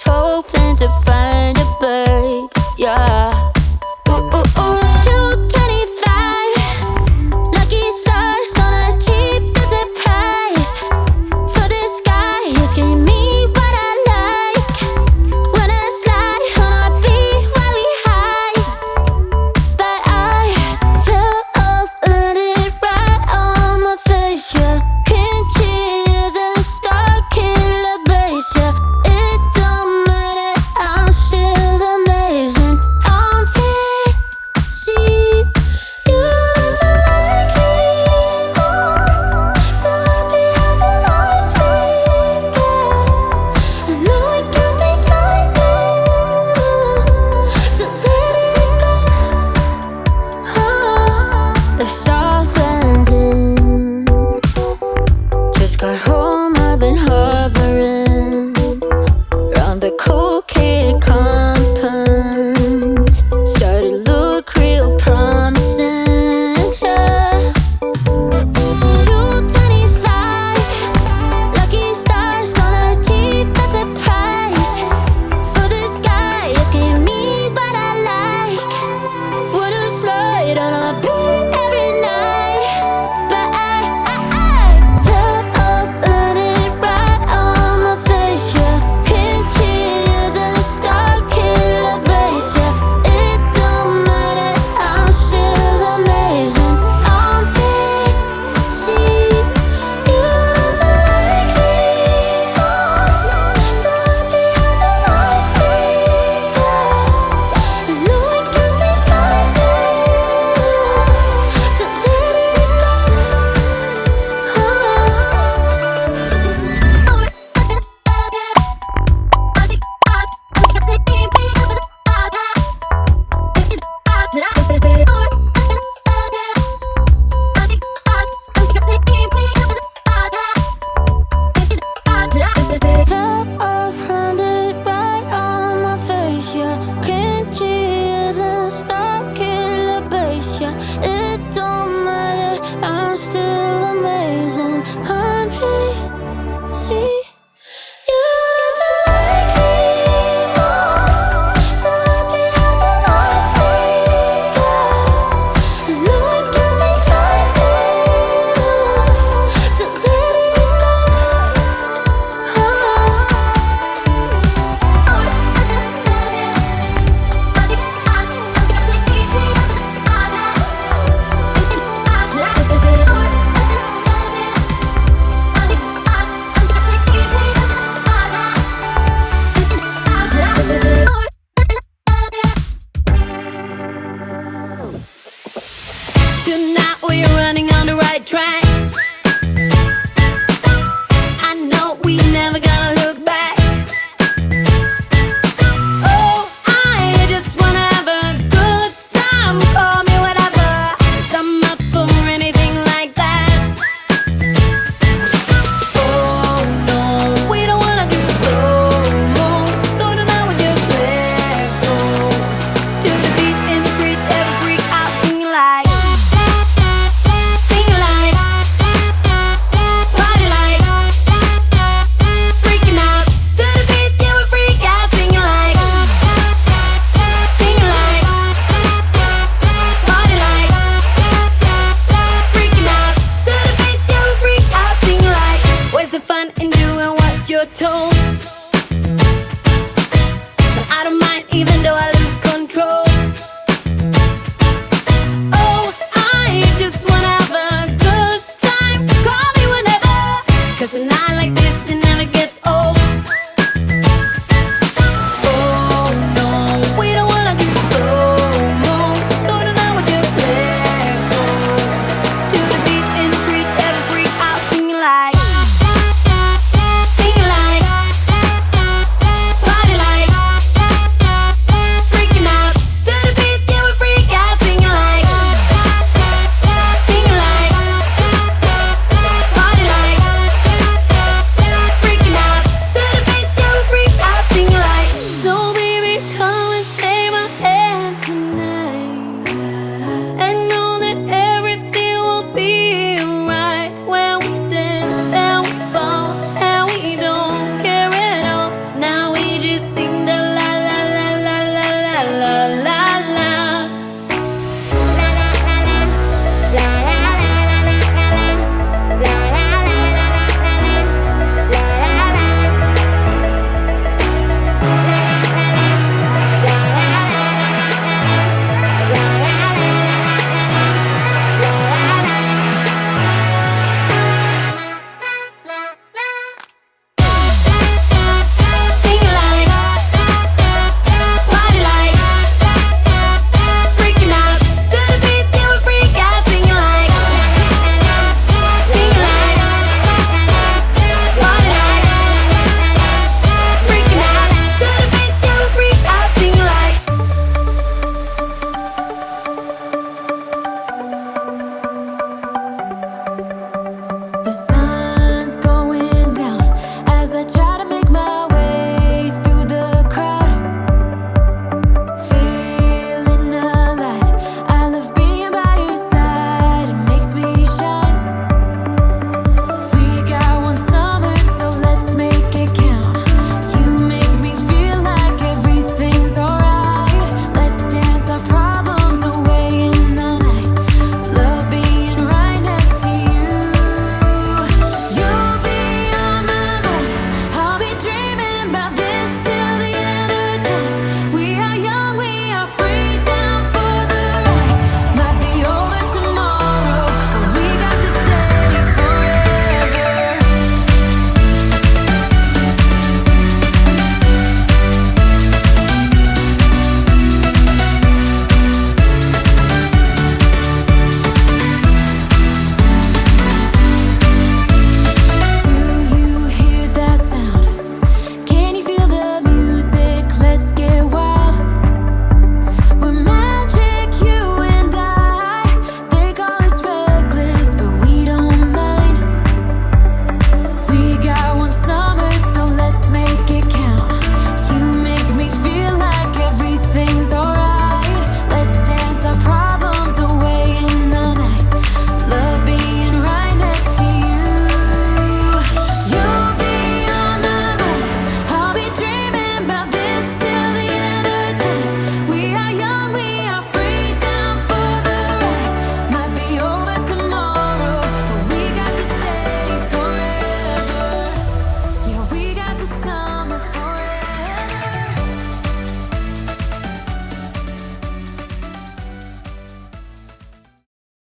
hoping to find a babe, yeah. Ooh, ooh, ooh, 225. Lucky stars on a cheap visit price. For this guy, he's giving me what I like. When I slide on a beat while we high. But I fell off, landed right on my face, yeah. Can't hear the star killer bass, yeah. It don't matter, I'm still amazing. I'm free, see, you don't like me more. So happy having always been, yeah. I know it can be frightening to let it go. The south landing. Just got home, I've been hovering around the cool kid compound. Started to look real promising, yeah. 225. Lucky stars on a cheap, that's a price. For this guy, asking me what I like. Wanna slide on a beat every night. But I fell off, landed right on my face, yeah. Can't hear the star killer bass, yeah. It don't matter, I'm still amazing. I'm free, see, you don't like me more. So happy having always been, yeah. I know it can be frightening to let it go. Fell off, landed right on my face, yeah. Can't hear the star killer bass, yeah. It don't matter, I'm still amazing. I'm free, see, you don't like me more. So happy having always been, yeah. I know it can be frightening to let it go. Tonight we're running on the right track.